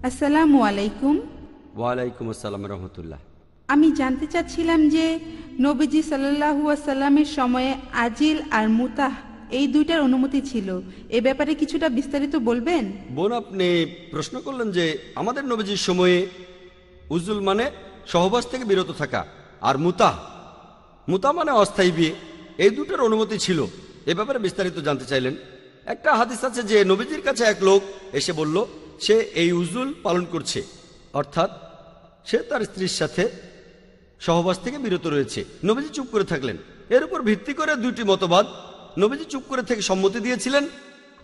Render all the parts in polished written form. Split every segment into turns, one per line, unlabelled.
আসসালামু আলাইকুম।
ওয়ালাইকুম আসসালাম রহমতুল্লাহ।
আমি জানতে চাচ্ছিলাম যে নবীজি সাল্লাল্লাহু আলাইহি ওয়াসাল্লামের সময়ে আজিল আর মুতাহ এই দুইটার অনুমতি ছিল, এ ব্যাপারে কিছুটা বিস্তারিত বলবেন?
বোন, আপনি প্রশ্ন করলেন যে আমাদের নবীজির সময়ে উজুল মানে সহবাস থেকে বিরত থাকা, আর মুতাহ মানে অস্থায়ী বিয়ে, এই দুটোর অনুমতি ছিল। এ ব্যাপারে বিস্তারিত জানতে চাইলেন। একটা হাদিস আছে যে নবীজির কাছে এক লোক এসে বলল সে এই উজুল পালন করছে, অর্থাৎ সে তার স্ত্রীর সাথে সহবাস থেকে বিরত রয়েছে। নবীজি চুপ করে থাকলেন। এর উপর ভিত্তি করে দুইটি মতবাদ। নবীজি চুপ করে থেকে সম্মতি দিয়েছিলেন,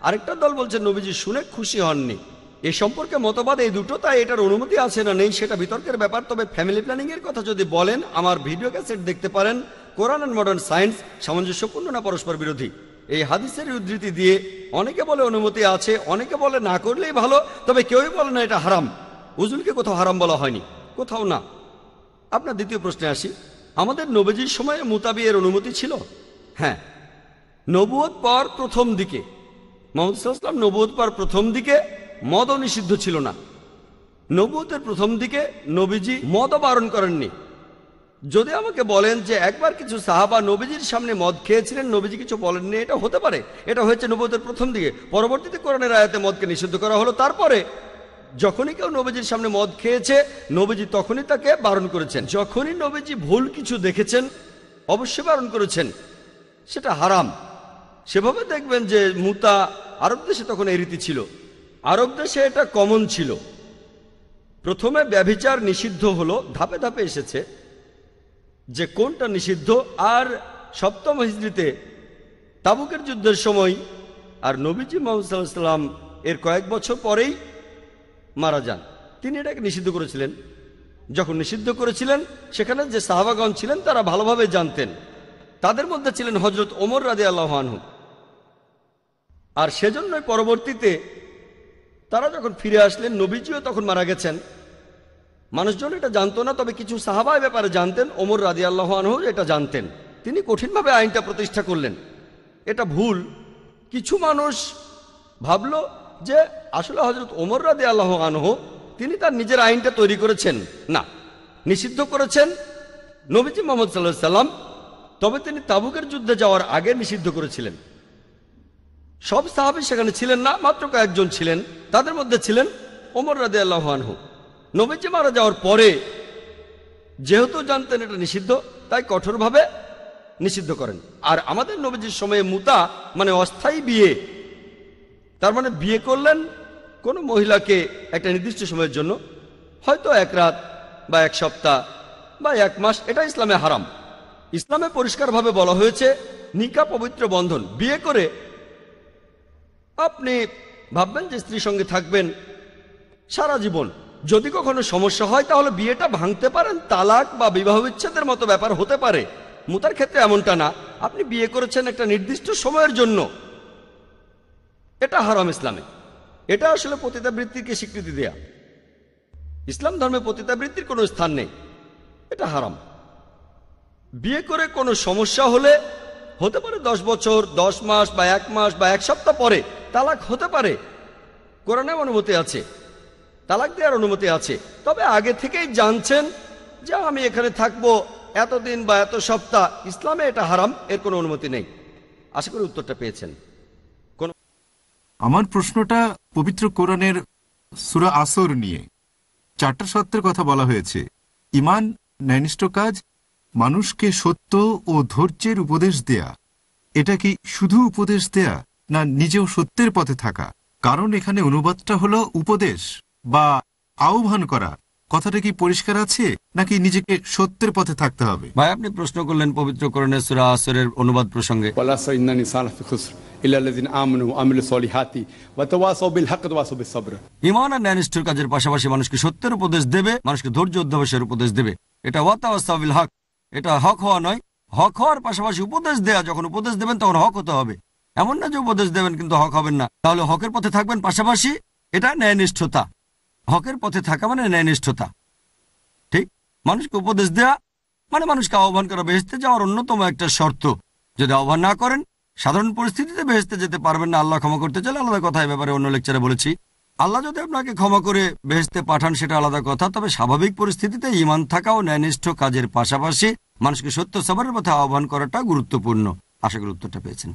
আরেকটা দল বলছে নবীজি শুনে খুশি হননি। এ সম্পর্কে মতবাদ এই দুটো, তাই এটার অনুমতি আছে না নেই সেটা বিতর্কের ব্যাপার। তবে ফ্যামিলি প্ল্যানিং এর কথা যদি বলেন, আমার ভিডিও ক্যাসেট দেখতে পারেন, কোরআন অ্যান্ড মডার্ন সায়েন্স সামঞ্জস্যপূর্ণ না পরস্পর বিরোধী। এই হাদিসের উদ্ধৃতি দিয়ে অনেকে বলে অনুমতি আছে, অনেকে বলে না করলেই ভালো, তবে কেউই বলে না এটা হারাম। উজুলকে কোথাও হারাম বলা হয়নি, কোথাও না। আপনার দ্বিতীয় প্রশ্নে আসি, আমাদের নবীজির সময়ে মুতাবিয়ের অনুমতি ছিল? হ্যাঁ, নবুয়ত পাওয়ার প্রথম দিকে, মুহাম্মদ সাল্লাল্লাহু আলাইহি ওয়াসাল্লাম নবুয়ত পাওয়ার প্রথম দিকে মদও নিষিদ্ধ ছিল না। নবুয়তের প্রথম দিকে নবীজি মদও বারণ করেননি। যদি আমাকে বলেন যে একবার কিছু সাহাবা নবীজির সামনে মদ খেয়েছিলেন, নবীজি কিছু বলেননি, এটা হতে পারে। এটা হয়েছে নবুয়তের প্রথম দিকে। পরবর্তীতে কোরআনের আয়াতে মদকে নিষিদ্ধ করা হলো। তারপরে যখনই কেউ নবীজির সামনে মদ খেয়েছে, নবীজি তখনই তাকে বারণ করেছেন। যখনই নবীজি ভুল কিছু দেখেছেন, অবশ্যই বারণ করেছেন, সেটা হারাম। সেভাবে দেখবেন যে মুতা আরব দেশে তখন এই রীতি ছিল, আরব দেশে এটা কমন ছিল। প্রথমে ব্যভিচার নিষিদ্ধ হলো, ধাপে ধাপে এসেছে যে কোনটা নিষিদ্ধ। আর সপ্তম হিজরিতে তাবুকের যুদ্ধের সময়, আর নবীজি মুহাম্মদ সাল্লাল্লাহু আলাইহি ওয়াসাল্লাম এর কয়েক বছর পরেই মারা যান, তিনি এটাকে নিষিদ্ধ করেছিলেন। যখন নিষিদ্ধ করেছিলেন, সেখানে যে সাহাবাগণ ছিলেন তারা ভালোভাবে জানতেন। তাদের মধ্যে ছিলেন হযরত ওমর রাদিয়াল্লাহু আনহু। আর সেজন্যই পরবর্তীতে তারা যখন ফিরে আসলেন, নবীজিও তখন মারা গেছেন, মানুষজন এটা জানতো না, তবে কিছু সাহাবা এ ব্যাপারে জানতেন। ওমর রাদিয়াল্লাহু আনহু এটা জানতেন, তিনি কঠিনভাবে আইনটা প্রতিষ্ঠা করলেন। এটা ভুল। কিছু মানুষ ভাবলো যে আসলে হযরত ওমর রাদিয়াল্লাহু আনহু তিনি তার নিজের আইনটা তৈরি করেছেন। না, নিষিদ্ধ করেছেন নবীজি মুহাম্মদ সাল্লাল্লাহু আলাইহি সাল্লাম, তবে তিনি তাবুকের যুদ্ধে যাওয়ার আগে নিষিদ্ধ করেছিলেন। সব সাহাবী সেখানে ছিলেন না, মাত্র কয়েকজন ছিলেন। তাদের মধ্যে ছিলেন ওমর রাদিয়াল্লাহু আনহু। নবীজি মারা যাওয়ার পরে যেহেতু জানতেন এটা নিষিদ্ধ, তাই কঠোরভাবে নিষিদ্ধ করেন। আর আমাদের নবীজির সময়ে মুতা মানে অস্থায়ী বিয়ে, তার মানে বিয়ে করলেন কোনো মহিলাকে একটা নির্দিষ্ট সময়ের জন্য, হয়তো এক রাত বা এক সপ্তাহ বা এক মাস, এটা ইসলামে হারাম। ইসলামে পরিষ্কারভাবে বলা হয়েছে নিকাহ পবিত্র বন্ধন। বিয়ে করে আপনি ভাববেন যে স্ত্রীর সঙ্গে থাকবেন সারা জীবন। যদি কখনো সমস্যা হয় তাহলে বিয়েটা ভাঙতে পারেন, তালাক বা বিবাহ বিচ্ছেদের মতো ব্যাপার হতে পারে। মুতার ক্ষেত্রে এমনটা না, আপনি বিয়ে করেছেন একটা নির্দিষ্ট সময়ের জন্য, এটা হারাম ইসলামে। এটা আসলে পতিতাবৃত্তিকে স্বীকৃতি দেয়া। ইসলাম ধর্মে পতিতাবৃত্তির কোনো স্থান নেই, এটা হারাম। বিয়ে করে কোনো সমস্যা হলে হতে পারে 10 বছর, 10 মাস বা 1 মাস বা 1 সপ্তাহ পরে তালাক হতে পারে। কোরআনে অনুমতি আছে, তালাক দেওয়ার অনুমতি আছে। তবে আগে থেকেই জানছেন যে আমি এখানে থাকবো এতদিন বা এত সপ্তাহ, ইসলামে এটা হারাম, এর কোনো অনুমতি নেই। আশা করি উত্তরটা পেয়েছেন।
আমার প্রশ্নটা পবিত্র কোরআনের সূরা আসর নিয়ে। 4টা সত্যের কথা বলা হয়েছে। ঈমান, ন্যায়নিষ্ঠ কাজ, মানুষকে সত্য ও ধৈর্যের উপদেশ দেয়া। এটা কি শুধু উপদেশ দেয়া, না নিজেও সত্যের পথে থাকা? কারণ এখানে অনুবাদটা হলো উপদেশ বা আহ্বান করা। কথাটা কি পরিষ্কার আছে, নাকি নিজেকে সত্যের পথে থাকতে হবে?
ভাই, আপনি প্রশ্ন করলেন পবিত্র কোরআনের সূরা আসরের অনুবাদ প্রসঙ্গে। ঈমান আর ন্যায়নিষ্ঠর কাজের পাশাপাশি মানুষকে সত্যের উপদেশ দেবে, মানুষকে ধৈর্য অধ্যবসায়ের উপদেশ দেবে। এটা ওয়াতাওয়াসাউ বিল হক, এটা হক হওয়া নয়, হক হওয়ার পাশাপাশি উপদেশ দেয়া। যখন উপদেশ দেবেন তখন হক হতে হবে। এমন না যে উপদেশ দেবেন কিন্তু হক হবেন না, তাহলে হকের পথে থাকবেন। পাশাপাশি এটা ন্যায়নিষ্ঠতা। হকের পথে থাকা মানে ন্যায়নিষ্ঠতা। ঠিক, মানুষকে উপদেশ দেয়া মানে মানুষকে আহ্বান করা বেহেশতে যাওয়ার অন্যতম একটা শর্ত। যদি আহ্বান না করেন, সাধারণ পরিস্থিতিতে বেহেশতে যেতে পারবেন না। আল্লাহ ক্ষমা করতে চাইলে আলাদা কথা, এ ব্যাপারে অন্য লেকচারে বলেছি। আল্লাহ যদি আপনাকে ক্ষমা করে বেহেশতে পাঠান সেটা আলাদা কথা, তবে স্বাভাবিক পরিস্থিতিতে ঈমান থাকা ও ন্যায়নিষ্ঠ কাজের পাশাপাশি মানুষকে সত্য সবরের পথে আহ্বান করাটা গুরুত্বপূর্ণ। আশা করি উত্তরটা পেয়েছেন।